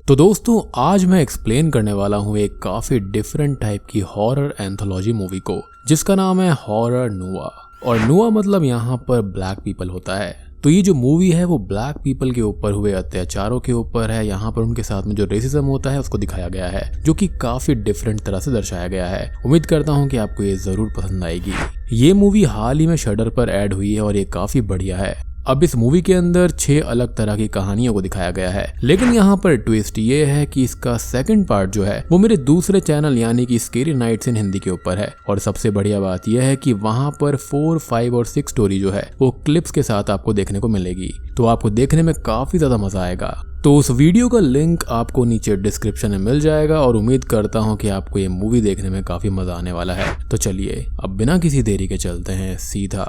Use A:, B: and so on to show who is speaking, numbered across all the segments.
A: तो दोस्तों आज मैं एक्सप्लेन करने वाला हूँ एक काफी डिफरेंट टाइप की हॉरर एंथोलॉजी मूवी को, जिसका नाम है हॉरर नुआ। और नुआ मतलब यहाँ पर ब्लैक पीपल होता है। तो ये जो मूवी है वो ब्लैक पीपल के ऊपर हुए अत्याचारों के ऊपर है। यहाँ पर उनके साथ में जो रेसिज्म होता है उसको दिखाया गया है, जो कि काफी डिफरेंट तरह से दर्शाया गया है। उम्मीद करता हूँ कि आपको ये जरूर पसंद आएगी। ये मूवी हाल ही में शडर पर ऐड हुई है और ये काफी बढ़िया है। अब इस मूवी के अंदर 6 अलग तरह की कहानियों को दिखाया गया है, लेकिन यहाँ पर ट्विस्ट ये है कि इसका सेकंड पार्ट जो है वो मेरे दूसरे चैनल यानी कि स्केरी नाइट्स इन हिंदी के ऊपर है। और सबसे बढ़िया बात यह है कि वहाँ पर 4, 5 और 6 स्टोरी जो है वो क्लिप्स के साथ आपको देखने को मिलेगी, तो आपको देखने में काफी ज्यादा मजा आएगा। तो उस वीडियो का लिंक आपको नीचे डिस्क्रिप्शन में मिल जाएगा और उम्मीद करता हूँ कि आपको ये मूवी देखने में काफी मजा आने वाला है। तो चलिए अब बिना किसी देरी के चलते हैं सीधा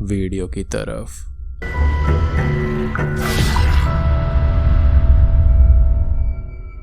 A: वीडियो की तरफ।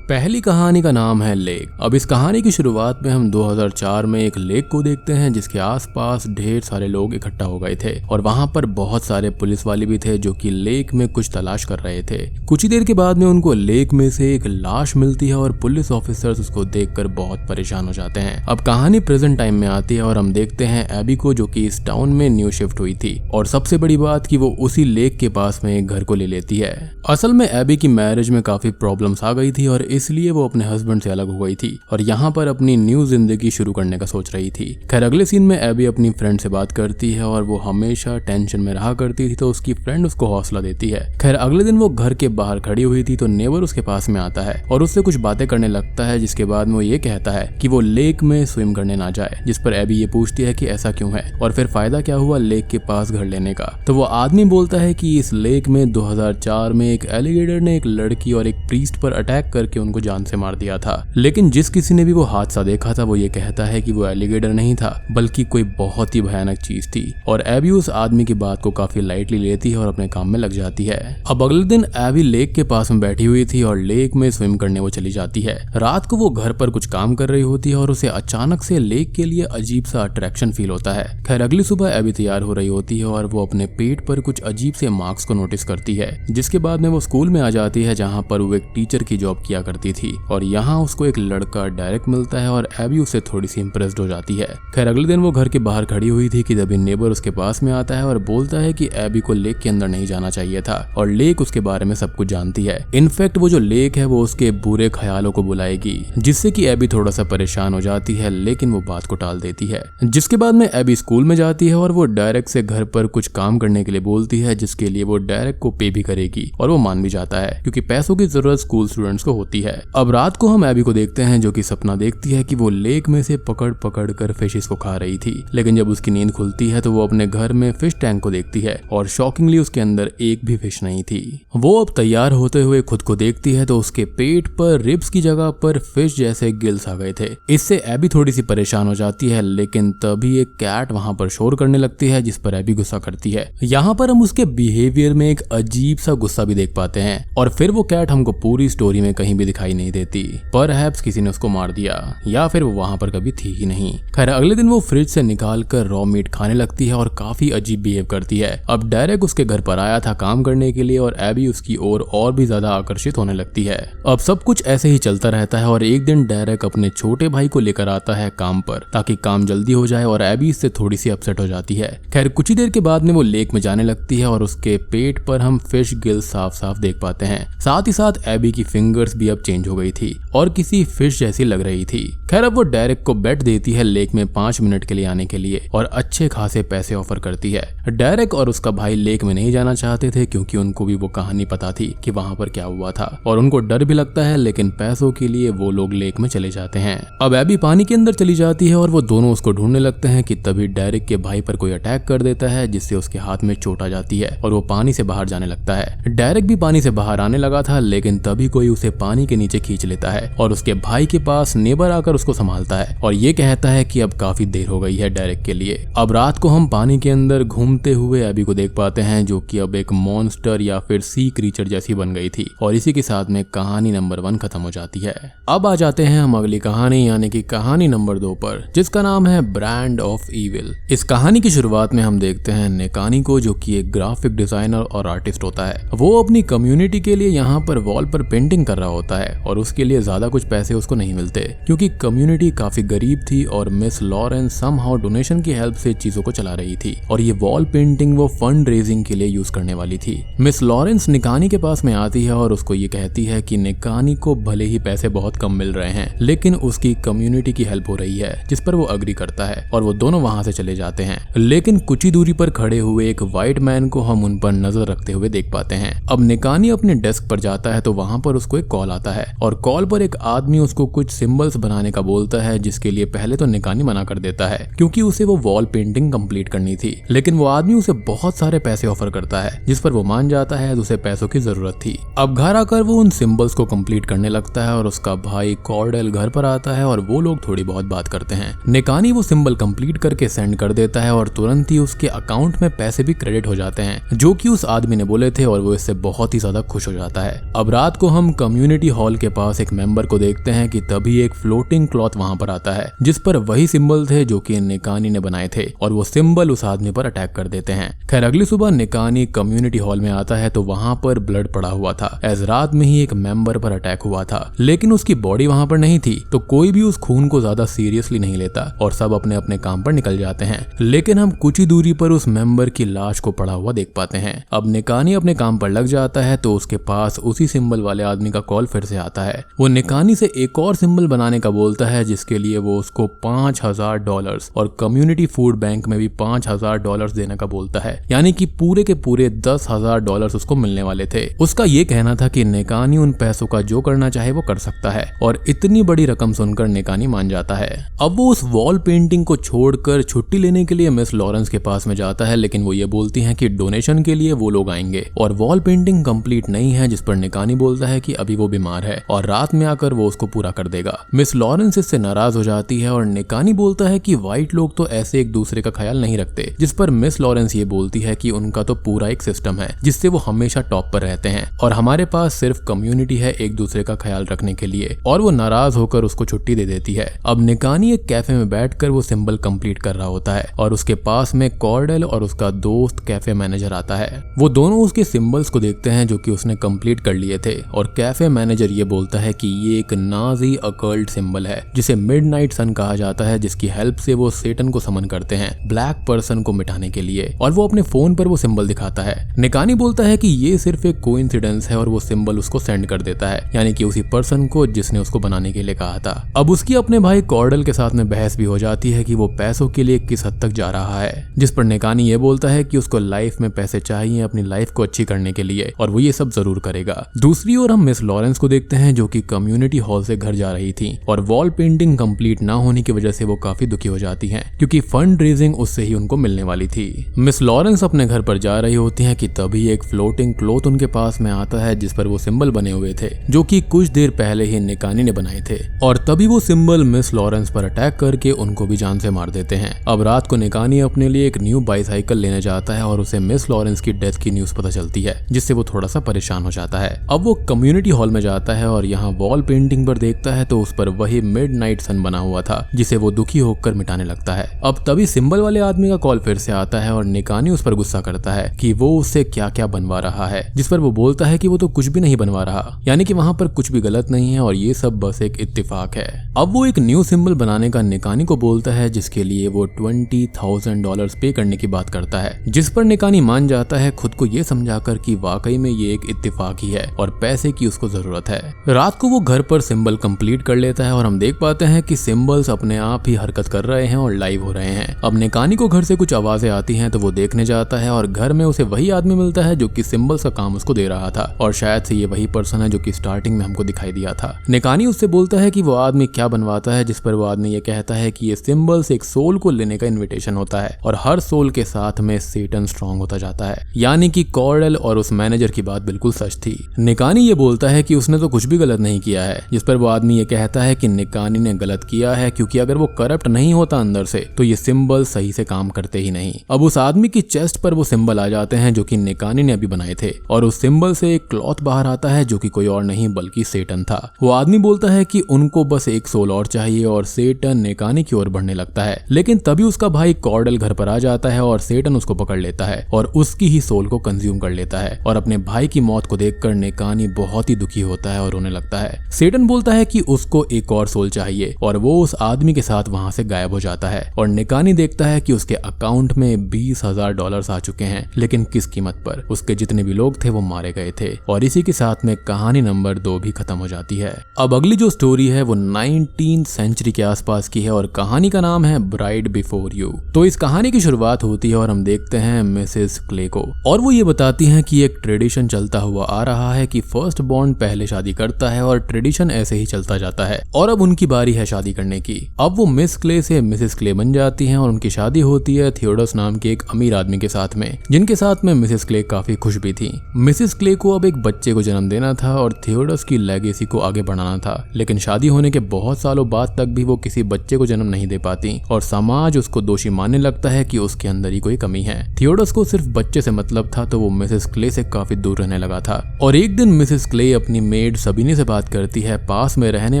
A: पहली कहानी का नाम है लेक। अब इस कहानी की शुरुआत में हम 2004 में एक लेक को देखते हैं जिसके आसपास ढेर सारे लोग इकट्ठा हो गए थे और वहां पर बहुत सारे पुलिस वाले भी थे जो कि लेक में कुछ तलाश कर रहे थे। कुछ ही देर के बाद में उनको लेक में से एक लाश मिलती है और पुलिस ऑफिसर्स उसको देखकर बहुत परेशान हो जाते हैं। अब कहानी प्रेजेंट टाइम में आती है और हम देखते हैं एबी को, जो कि इस टाउन में न्यू शिफ्ट हुई थी। और सबसे बड़ी बात कि वो उसी लेक के पास में एक घर को ले लेती है। असल में एबी की मैरिज में काफी प्रॉब्लम्स आ गई थी और इसलिए वो अपने हस्बैंड से अलग हो गई थी और यहाँ पर अपनी न्यू जिंदगी शुरू करने का सोच रही थी। खैर अगले सीन में एबी अपनी फ्रेंड से बात करती है और वो हमेशा टेंशन में रहा करती थी, तो उसकी फ्रेंड उसको हौसला देती है। खैर अगले दिन वो घर के बाहर खड़ी हुई थी तो नेबर उसके पास में आता है और उससे कुछ बातें करने लगता है, जिसके बाद वो ये कहता है कि वो लेक में स्विम करने ना जाए। जिस पर एबी ये पूछती है कि ऐसा क्यों है और फिर फायदा क्या हुआ लेक के पास घर लेने का। तो वो आदमी बोलता है कि इस लेक में 2004 में एक एलिगेटर ने एक लड़की और एक प्रीस्ट पर अटैक करके उनको जान से मार दिया था। लेकिन जिस किसी ने भी वो हादसा देखा था वो ये कहता है कि वो एलिगेटर नहीं था बल्कि कोई बहुत ही भयानक चीज थी। और एबी उस आदमी की बात को काफी लाइटली लेती है और अपने काम में लग जाती है। अब अगले दिन एबी लेक के पास में बैठी हुई थी और लेक में स्विम करने वो चली जाती है। रात को वो घर पर कुछ काम कर रही होती है और उसे अचानक से लेक के लिए अजीब सा अट्रैक्शन फील होता है। खैर अगली सुबह एबी तैयार हो रही होती है और वो अपने पेट पर कुछ अजीब से मार्क्स को नोटिस करती है, जिसके बाद में वो स्कूल में आ जाती है जहाँ पर वो एक टीचर की जॉब किया करती थी। और यहाँ उसको एक लड़का डायरेक्ट मिलता है और एबी उससे थोड़ी सी इंप्रेस्ड हो जाती है। खैर अगले दिन वो घर के बाहर खड़ी हुई थी कि तभी नेबर उसके पास में आता है और बोलता है कि एबी को लेक के अंदर नहीं जाना चाहिए था और लेक उसके बारे में सब कुछ जानती है। इनफैक्ट वो जो लेक है वो उसके बुरे ख्यालों को बुलाएगी, जिससे कि एबी थोड़ा सा परेशान हो जाती है, लेकिन वो बात को टाल देती है। जिसके बाद में एबी स्कूल में जाती है और वो डायरेक्ट से घर पर कुछ काम करने के लिए बोलती है, जिसके लिए वो डायरेक्ट को पे भी करेगी और वो मान भी जाता है क्योंकि पैसों की जरूरत स्कूल स्टूडेंट्स को होती है। अब रात को हम एबी को देखते हैं जो कि सपना देखती है कि वो लेक में से पकड़ पकड़ कर फिशेस को खा रही थी, लेकिन जब उसकी नींद खुलती है तो वो अपने घर में फिश टैंक को देखती है और शॉकिंगली उसके अंदर एक भी फिश नहीं थी। वो अब तैयार होते हुए खुद को देखती है तो उसके पेट पर रिब्स की जगह पर फिश जैसे गिल्स आ गए थे। इससे एबी थोड़ी सी परेशान हो जाती है, लेकिन तभी एक कैट वहां पर शोर करने लगती है, जिस पर एबी गुस्सा करती है। यहाँ पर हम उसके बिहेवियर में एक अजीब सा गुस्सा भी देख पाते हैं और फिर वो कैट हमको पूरी स्टोरी में कहीं भी दिखाई नहीं देती। परहैप्स किसी ने उसको मार दिया या फिर वो वहां पर कभी थी ही नहीं। खैर अगले दिन वो फ्रिज से निकाल कर रॉ मीट खाने लगती है और काफी अजीब बिहेव करती है। अब डायरेक्ट उसके घर पर आया था काम करने के लिए और एबी उसकी ओर और भी ज्यादा आकर्षित होने लगती है। अब सब कुछ ऐसे ही चलता रहता है और एक दिन डायरेक्ट अपने छोटे भाई को लेकर आता है काम पर ताकि काम जल्दी हो जाए और एबी इससे थोड़ी सी अपसेट हो जाती है। खैर कुछ ही देर के बाद में वो लेक में जाने लगती है और उसके पेट पर हम फिश गिल साफ साफ देख पाते हैं। साथ ही साथ एबी की फिंगर्स भी अब चेंज हो गई थी और किसी फिश जैसी लग रही थी। खैर अब वो डायरेक्ट को बेट देती है लेक में 5 मिनट के लिए आने के लिए और अच्छे खासे पैसे ऑफर करती है। डायरेक्ट और उसका भाई लेक में नहीं जाना चाहते थे क्योंकि उनको भी वो कहानी पता थी कि वहां पर क्या हुआ था और उनको डर भी लगता है, लेकिन पैसों के लिए वो लोग लेक में चले जाते हैं। अब एबी पानी के अंदर चली जाती है और वो दोनों उसको ढूंढने लगते हैं कि तभी डायरेक्ट के भाई पर कोई अटैक कर देता है, जिससे उसके हाथ में चोट आ जाती है और वो पानी से बाहर जाने लगता है। डायरेक्ट भी पानी से बाहर आने लगा था, लेकिन तभी कोई उसे पानी के नीचे खींच लेता है और उसके भाई के पास नेबर आकर उसको संभालता है और ये कहता है कि अब काफी देर हो गई है डायरेक्ट के लिए। अब रात को हम पानी के अंदर घूमते हुए एबी को देख पाते हैं जो कि अब एक मॉन्स्टर या फिर सी क्रीचर जैसी बन गई थी और इसी के साथ में कहानी नंबर 1 खत्म हो जाती है। अब आ जाते हैं हम अगली कहानी यानी कि कहानी नंबर 2 पर, जिसका नाम है ब्रांड ऑफ इविल। इस कहानी की शुरुआत में हम देखते हैं नेकानी को, जो कि एक ग्राफिक डिजाइनर और आर्टिस्ट होता है। वो अपनी कम्युनिटी के लिए यहाँ पर वॉल पर पेंटिंग कर रहा होता होता है और उसके लिए ज्यादा कुछ पैसे उसको नहीं मिलते क्योंकि कम्युनिटी काफी गरीब थी और मिस लॉरेंस समहाउ डोनेशन की हेल्प से चीजों को चला रही थी और ये वॉल पेंटिंग वो फंड रेजिंग के लिए यूज करने वाली थी। मिस लॉरेंस निकानी के पास में आती है और उसको ये कहती है कि निकानी को भले ही पैसे बहुत कम मिल रहे हैं लेकिन उसकी कम्युनिटी की हेल्प हो रही है, जिस पर वो अग्री करता है और वो दोनों वहां से चले जाते हैं। लेकिन कुछ ही दूरी पर खड़े हुए एक व्हाइट मैन को हम उन पर नजर रखते हुए देख पाते हैं। अब निकानी अपने डेस्क पर जाता है तो वहां पर उसको एक कॉल आता है और कॉल पर एक आदमी उसको कुछ सिंबल्स बनाने का बोलता है, जिसके लिए पहले तो निकानी मना कर देता है क्योंकि उसे वो वॉल पेंटिंग कंप्लीट करनी थी। लेकिन वो आदमी उसे बहुत सारे पैसे ऑफर करता है, जिस पर वो मान जाता है, उसे पैसों की जरूरत थी। अब घर आकर वो उन सिंबल्स को कंप्लीट करने लगता है और उसका भाई कॉर्डेल घर पर आता है और वो लोग थोड़ी बहुत बात करते हैं। निकानी वो सिंबल कंप्लीट करके सेंड कर देता है और तुरंत ही उसके अकाउंट में पैसे भी क्रेडिट हो जाते हैं जो कि उस आदमी ने बोले थे और वो इससे बहुत ही ज्यादा खुश हो जाता है। अब रात को हम कम्युनिटी हॉल के पास एक मेंबर को देखते हैं कि तभी एक फ्लोटिंग क्लॉथ वहां पर आता है जिस पर वही सिंबल थे जो कि निकानी ने बनाए थे और वो सिंबल उस आदमी पर अटैक कर देते हैं। खैर अगली सुबह निकानी कम्युनिटी हॉल में आता है तो वहां पर ब्लड पड़ा हुआ था, एज रात में ही एक मेंबर पर अटैक हुआ था लेकिन उसकी बॉडी वहां पर नहीं थी तो कोई भी उस खून को ज्यादा सीरियसली नहीं लेता और सब अपने अपने काम पर निकल जाते हैं। लेकिन हम कुछ ही दूरी पर उस मेंबर की लाश को पड़ा हुआ देख पाते हैं। अब निकानी अपने काम पर लग जाता है तो उसके पास उसी सिंबल वाले आदमी का कॉल फिर से आता है। वो निकानी से एक और सिंबल बनाने का बोलता है जिसके लिए वो उसको $5000 और कम्युनिटी फूड बैंक में भी $5000 देने का बोलता है, यानी कि पूरे के पूरे $10,000 उसको मिलने वाले थे। उसका ये कहना था कि निकानी उन पैसों का जो करना चाहे वो कर सकता है और इतनी बड़ी रकम सुनकर निकानी मान जाता है। अब वो उस वॉल पेंटिंग को छोड़कर छुट्टी लेने के लिए मिस लॉरेंस के पास में जाता है लेकिन वो ये बोलती हैं कि डोनेशन के लिए वो लोग आएंगे और वॉल पेंटिंग कंप्लीट नहीं है, जिस पर निकानी बोलता है कि अभी वो बीमार है और रात में आकर वो उसको पूरा कर देगा। मिस लॉरेंस इससे नाराज हो जाती है और निकानी बोलता है कि व्हाइट लोग तो ऐसे एक दूसरे का ख्याल नहीं रखते, जिस पर मिस लॉरेंस ये बोलती है कि उनका तो पूरा एक सिस्टम है जिससे वो हमेशा टॉप पर रहते हैं और हमारे पास सिर्फ कम्युनिटी है एक दूसरे का ख्याल रखने के लिए, और वो नाराज होकर उसको छुट्टी दे देती है। अब निकानी एक कैफे में बैठकर वो सिंबल कंप्लीट कर रहा होता है और उसके पास में कॉर्डेल और उसका दोस्त कैफे मैनेजर आता है। वो दोनों उसके सिंबल्स को देखते हैं जो कि उसने कंप्लीट कर लिए थे और कैफे मैनेजर ये बोलता है कि ये एक नाजी अकल्ट सिंबल है जिसे मिडनाइट सन कहा जाता है, जिसकी हेल्प से वो सेटन को समन करते हैं ब्लैक पर्सन को मिटाने के लिए, और वो अपने फोन पर वो सिंबल दिखाता है। निकानी बोलता है कि ये सिर्फ एक कोइंसिडेंस है और वो सिंबल उसको सेंड कर देता है, यानी कि उसी पर्सन को जिसने उसको बनाने के लिए कहा था। अब उसकी अपने भाई कॉर्डल के साथ में बहस भी हो जाती है कि वो पैसों के लिए किस हद तक जा रहा है, जिस पर निकानी ये बोलता है कि उसको लाइफ में पैसे चाहिए अपनी लाइफ को अच्छी करने के लिए और वो ये सब जरूर करेगा। दूसरी ओर हम मिस लॉरेंस को देखते हैं जो कि कम्युनिटी हॉल से घर जा रही थी और वॉल पेंटिंग कंप्लीट ना होने की वजह से वो काफी दुखी हो जाती हैं क्योंकि फंड रेजिंग उससे ही उनको मिलने वाली थी। मिस लॉरेंस अपने घर पर जा रही होती हैं कि तभी एक फ्लोटिंग क्लॉथ उनके पास में आता है जिस पर वो सिंबल बने हुए थे जो कि कुछ देर पहले ही निकानी ने बनाए थे, और तभी वो सिंबल मिस लॉरेंस पर अटैक करके उनको भी जान से मार देते हैं। अब रात को निकानी अपने लिए एक न्यू बाइसाइकिल लेने जाता है और उसे मिस लॉरेंस की डेथ की न्यूज पता चलती है, जिससे वो थोड़ा सा परेशान हो जाता है। अब वो कम्युनिटी हॉल में जाता है और यहाँ वॉल पेंटिंग पर देखता है तो उस पर वही मिडनाइट सन बना हुआ था जिसे वो दुखी होकर मिटाने लगता है। अब तभी सिंबल वाले आदमी का कॉल फिर से आता है और निकानी उस पर गुस्सा करता है कि वो उससे क्या क्या बनवा रहा है, जिस पर वो बोलता है कि वो तो कुछ भी नहीं बनवा रहा, यानी कि वहां पर कुछ भी गलत नहीं है और ये सब बस एक इत्तेफाक है। अब वो एक न्यू सिंबल बनाने का निकानी को बोलता है जिसके लिए वो $20,000 पे करने की बात करता है, जिस पर निकानी मान जाता है खुद को ये समझाकर कि वाकई में ये एक इत्तेफाक ही है और पैसे की उसको जरूरत है। रात को वो घर पर सिंबल कंप्लीट कर लेता है और हम देख पाते हैं कि सिंबल्स अपने आप ही हरकत कर रहे हैं और लाइव हो रहे हैं। अब निकानी को घर से कुछ आवाजें आती हैं तो वो देखने जाता है और घर में उसे वही आदमी मिलता है जो कि सिंबल्स का काम उसको दे रहा था और शायद से ये वही पर्सन है जो कि स्टार्टिंग में हमको दिखाई दिया था। निकानी उससे बोलता है कि वो आदमी क्या बनवाता है, जिस पर वो आदमी ये कहता है कि ये सिंबल्स एक सोल को लेने का इन्विटेशन होता है और हर सोल के साथ में सेटन स्ट्रॉन्ग होता जाता है, यानी कि कॉर्डेल और उस मैनेजर की बात बिल्कुल सच थी। निकानी ये बोलता है कि उसने तो कुछ भी गलत नहीं किया है, जिस पर वो आदमी ये कहता है कि निकानी ने गलत किया है क्योंकि अगर वो करप्ट नहीं होता अंदर से तो ये सिंबल सही से काम करते ही नहीं। अब उस आदमी की चेस्ट पर वो सिंबल आ जाते हैं जो कि निकानी ने अभी बनाए थे और उस सिंबल से एक क्लॉथ बाहर आता है जो कि कोई और नहीं बल्कि सेटन था। वो आदमी बोलता है कि उनको बस एक सोल और चाहिए और सेटन निकानी की ओर बढ़ने लगता है, लेकिन तभी उसका भाई कॉर्डेल घर पर आ जाता है और सेटन उसको पकड़ लेता है और उसकी ही सोल को कंज्यूम कर लेता है और अपने भाई की मौत को देखकर निकानी बहुत ही दुखी होता होता है और रोने लगता है। सेटन बोलता है कि उसको एक और सोल चाहिए और वो उस आदमी के साथ वहां से गायब हो जाता है और निकानी देखता है कि उसके अकाउंट में $20,000 आ चुके हैं, लेकिन किस कीमत पर। उसके जितने भी लोग थे वो मारे गए थे और इसी के साथ में कहानी नंबर 2 भी खत्म हो जाती है। अब अगली जो स्टोरी है वो 19th सेंचुरी के आसपास की है और कहानी का नाम है ब्राइड बिफोर यू। तो इस कहानी की शुरुआत होती है और हम देखते हैं मिसेस क्ले को, और वो ये बताती हैं कि एक ट्रेडिशन चलता हुआ आ रहा है कि फर्स्ट बॉर्न पहले शादी करता है और ट्रेडिशन ऐसे ही चलता जाता है और अब उनकी बारी है शादी करने की। अब वो मिस क्ले से मिसेस क्ले बन जाती हैं और उनकी शादी होती है थियोडस नाम के एक अमीर आदमी के साथ में, जिनके साथ में मिसेस क्ले काफी खुश भी थी। मिसेस क्ले को अब एक बच्चे को जन्म देना था और थियोडस की लेगेसी को आगे बढ़ाना था, लेकिन शादी होने के बहुत सालों बाद तक भी वो किसी बच्चे को जन्म नहीं दे पाती और समाज उसको दोषी मानने लगता है कि उसके अंदर ही कोई कमी है। थियोडस को सिर्फ बच्चे से मतलब था, तो वो मिसेस क्ले से काफी दूर रहने लगा था। और एक दिन मिसेस क्ले अपनी मेड सबीने से बात करती है पास में रहने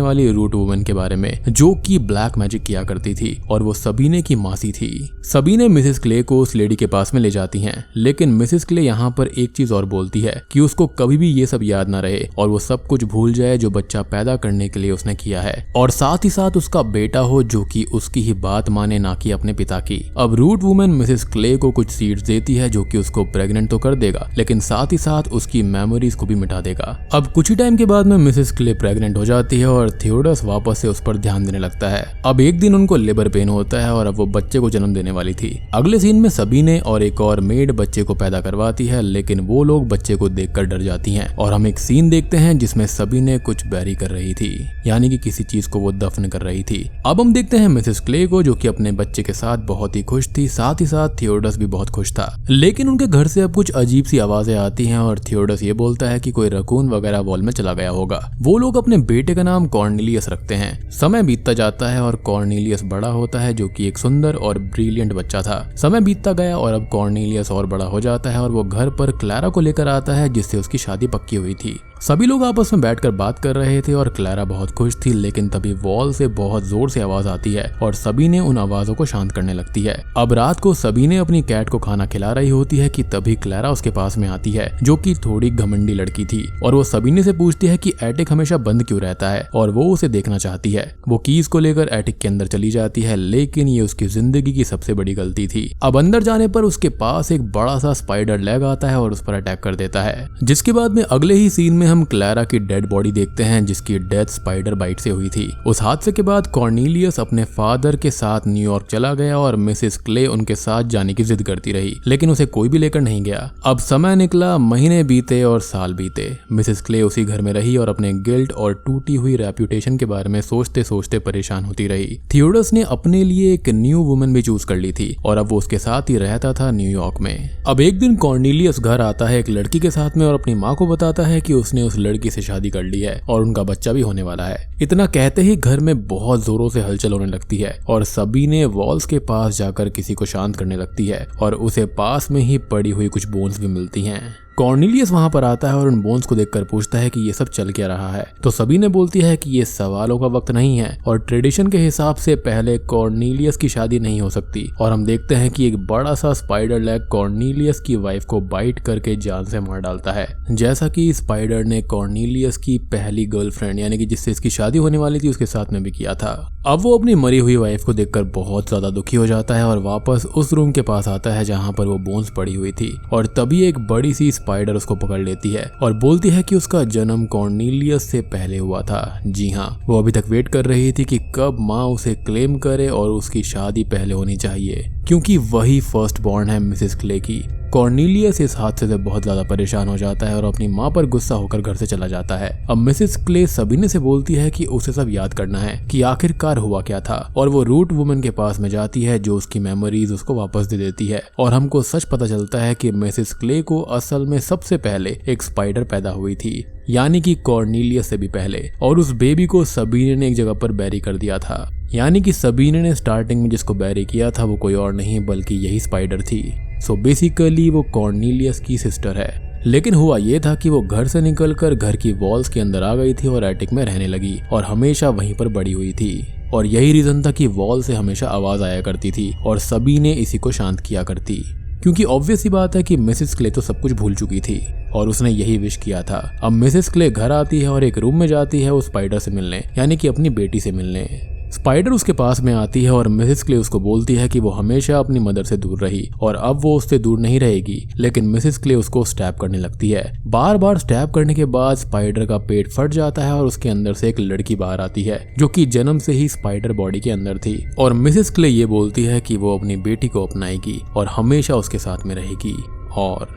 A: वाली रूट वुमन के बारे में, जो कि ब्लैक मैजिक किया करती थी और वो सबीने की मासी थी। सबीने मिसेस क्ले को उस लेडी के पास में ले जाती हैं, लेकिन मिसेस क्ले यहाँ पर एक चीज और बोलती है कि उसको कभी भी ये सब याद ना रहे और वो सब कुछ भूल जाए जो बच्चा पैदा करने के लिए उसने किया है, और साथ ही साथ उसका बेटा हो जो कि उसकी ही बात माने, ना कि अपने पिता की। अब रूट वुमन मिसेस क्ले को कुछ सीड्स देती है जो कि उसको प्रेग्नेंट तो कर देगा, लेकिन साथ ही साथ उसकी मेमोरीज को भी मिटा देगा। अब कुछ ही टाइम के बाद में मिसेस क्ले प्रेग्नेंट हो जाती है और थियोडस वापस से उस पर ध्यान देने लगता है। अब एक दिन उनको लेबर पेन होता है और अब वो बच्चे को जन्म देने वाली थी। अगले सीन में सबीने और एक और मेड बच्चे को पैदा करवाती है, लेकिन वो लोग बच्चे को देखकर डर जाती हैं और हम एक सीन देखते हैं जिसमें सबीने कुछ बैरी कर रही थी, यानी कि किसी चीज को वो दफन कर रही थी। अब हम देखते हैं मिसेस क्ले को, जो कि अपने बच्चे के साथ बहुत ही खुश थी, साथ ही साथ थियोडस भी बहुत खुश था। लेकिन उनके घर से अब कुछ अजीब सी आवाजें आती हैं और थियोडस ये बोलता है कि कोई रकून वगैरह वॉल में चला गया होगा। वो लोग अपने बेटे का नाम कॉर्नेलियस रखते हैं। समय बीतता जाता है और कॉर्नेलियस बड़ा होता है, जो कि एक सुंदर और ब्रिलियंट बच्चा था। समय बीतता गया और अब कॉर्नेलियस और बड़ा हो जाता है और वो घर पर क्लैरा को लेकर आता है, जिससे उसकी शादी पक्की हुई थी। सभी लोग आपस में बैठकर बात कर रहे थे और क्लैरा बहुत खुश थी, लेकिन तभी वॉल से बहुत जोर से आवाज आती है और सबीने उन आवाजों को शांत करने लगती है। अब रात को सबीने अपनी कैट को खाना खिला रही होती है कि तभी क्लैरा उसके पास में आती है, जो कि थोड़ी घमंडी लड़की थी, और वो सबीने से पूछती है कि एटिक हमेशा बंद क्यों रहता है और वो उसे देखना चाहती है। वो कीज को लेकर एटिक के अंदर चली जाती है, लेकिन ये उसकी जिंदगी की सबसे बड़ी गलती थी। अब अंदर जाने पर उसके पास एक बड़ा सा स्पाइडर लेग आता है और उस पर अटैक कर देता है, जिसके बाद में अगले ही सीन में हम क्लैरा की डेड बॉडी देखते हैं, जिसकी डेथ स्पाइडर बाइट से हुई थी। उस हादसे के बाद कॉर्नेलियस अपने फादर के साथ न्यूयॉर्क चला गया और मिसेस क्ले उनके साथ जाने की जिद करती रही, लेकिन उसे कोई भी लेकर नहीं गया। अब समय निकला, महीने बीते और साल बीते। मिसेस क्ले उसी घर में रही और अपने गिल्ट और टूटी हुई रेप्यूटेशन के बारे में सोचते सोचते परेशान होती रही। थियोडस ने अपने लिए एक न्यू वुमन भी चूज कर ली थी और अब वो उसके साथ ही रहता था न्यूयॉर्क में। अब एक दिन कॉर्नेलियस घर आता है एक लड़की के साथ में और अपनी माँ को बताता है कि उसने उस लड़की से शादी कर ली है और उनका बच्चा भी होने वाला है। इतना कहते ही घर में बहुत जोरों से हलचल होने लगती है और सबीने वॉल्स के पास जाकर किसी को शांत करने लगती है और उसे पास में ही पड़ी हुई कुछ बोन्स भी मिलती हैं। कॉर्नेलियस वहां पर आता है और उन बोन्स को देखकर पूछता है कि ये सब चल क्या रहा है, तो सबीने बोलती है कि ये सवालों का वक्त नहीं है और ट्रेडिशन के हिसाब से पहले कॉर्नेलियस की शादी नहीं हो सकती। और हम देखते हैं कि एक बड़ा सा स्पाइडर लेग कॉर्नेलियस की वाइफ को बाइट करके जान से मार डालता है, जैसा कि स्पाइडर ने कॉर्नेलियस की पहली गर्लफ्रेंड यानी कि जिससे इसकी शादी होने वाली थी उसके साथ में भी किया था। अब वो अपनी मरी हुई वाइफ को देखकर बहुत ज्यादा दुखी हो जाता है और वापस उस रूम के पास आता है जहाँ पर वो बोन्स पड़ी हुई थी, और तभी एक बड़ी सी स्पाइडर उसको पकड़ लेती है और बोलती है कि उसका जन्म कॉर्नेलियस से पहले हुआ था। जी हाँ, वो अभी तक वेट कर रही थी कि कब माँ उसे क्लेम करे और उसकी शादी पहले होनी चाहिए, क्योंकि वही फर्स्ट बॉर्न है मिसेस क्ले की। कॉर्नेलियस इस हादसे से बहुत ज्यादा परेशान हो जाता है और अपनी माँ पर गुस्सा होकर घर से चला जाता है। अब मिसेस क्ले सबीने से बोलती है कि उसे सब याद करना है कि आखिरकार हुआ क्या था, और वो रूट वुमन के पास में जाती है जो उसकी मेमोरीज उसको वापस दे देती है और हमको सच पता चलता है कि मिसेस क्ले को असल में सबसे पहले एक स्पाइडर पैदा हुई थी, यानी कि कॉर्नेलियस से भी पहले, और उस बेबी को सबीने ने एक जगह पर बैरी कर दिया था। यानी कि सबीने ने स्टार्टिंग में जिसको बैरी किया था वो कोई और नहीं बल्कि यही स्पाइडर थी। सो बेसिकली वो कॉर्नेलियस की सिस्टर है। लेकिन हुआ ये था कि वो घर से निकलकर घर की वॉल्स के अंदर आ गई थी और एटिक में रहने लगी और हमेशा वहीं पर बड़ी हुई थी, और यही रीजन था कि वॉल से हमेशा आवाज आया करती थी और सबीने इसी को शांत किया करती। क्योंकि ऑब्वियस ही बात है कि मिसेस क्ले तो सब कुछ भूल चुकी थी और उसने यही विश किया था। अब मिसेस क्ले घर आती है और एक रूम में जाती है उस स्पाइडर से मिलने, यानी कि अपनी बेटी से मिलने। स्पाइडर उसके पास में आती है और मिसेस क्ले उसको बोलती है कि वो हमेशा अपनी मदर से दूर रही और अब वो उससे दूर नहीं रहेगी, लेकिन मिसेस क्ले उसको स्टैब करने लगती है। बार बार स्टैब करने के बाद स्पाइडर का पेट फट जाता है और उसके अंदर से एक लड़की बाहर आती है जो कि जन्म से ही स्पाइडर बॉडी के अंदर थी। और मिसेस क्ले ये बोलती है कि वो अपनी बेटी को अपनाएगी और हमेशा उसके साथ में रहेगी। और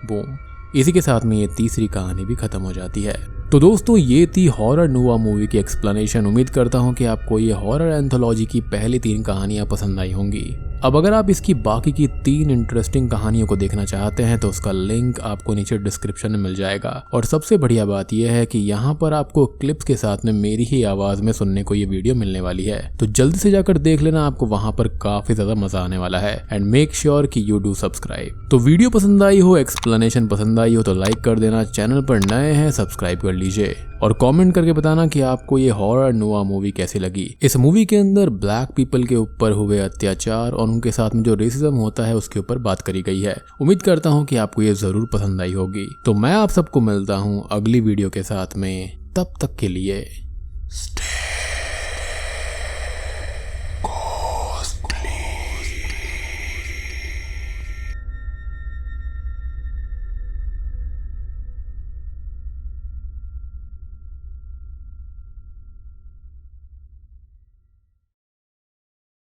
A: बूम, इसी के साथ में ये तीसरी कहानी भी खत्म हो जाती है। तो दोस्तों ये थी हॉरर नोवा मूवी की एक्सप्लेनेशन। उम्मीद करता हूँ कि आपको ये हॉरर एंथोलॉजी की पहली 3 कहानियां पसंद आई होंगी। अब अगर आप इसकी बाकी की 3 इंटरेस्टिंग कहानियों को देखना चाहते हैं तो उसका लिंक आपको नीचे डिस्क्रिप्शन में मिल जाएगा। और सबसे बढ़िया बात यह है कि यहाँ पर आपको क्लिप्स के साथ में मेरी ही आवाज में सुनने को ये वीडियो मिलने वाली है, तो जल्दी से जाकर देख लेना, आपको वहाँ पर काफी ज्यादा मजा आने वाला है। एंड मेक श्योर कि यू डू सब्सक्राइब। तो वीडियो पसंद आई हो, एक्सप्लेनेशन पसंद आई हो तो लाइक कर देना, चैनल पर नए हैं सब्सक्राइब कर लीजिए और कमेंट करके बताना कि आपको ये हॉरर नोवा मूवी कैसी लगी। इस मूवी के अंदर ब्लैक पीपल के ऊपर हुए अत्याचार और उनके साथ में जो रेसिज्म होता है उसके ऊपर बात करी गई है। उम्मीद करता हूँ कि आपको ये जरूर पसंद आई होगी। तो मैं आप सबको मिलता हूँ अगली वीडियो के साथ में, तब तक के लिए स्टे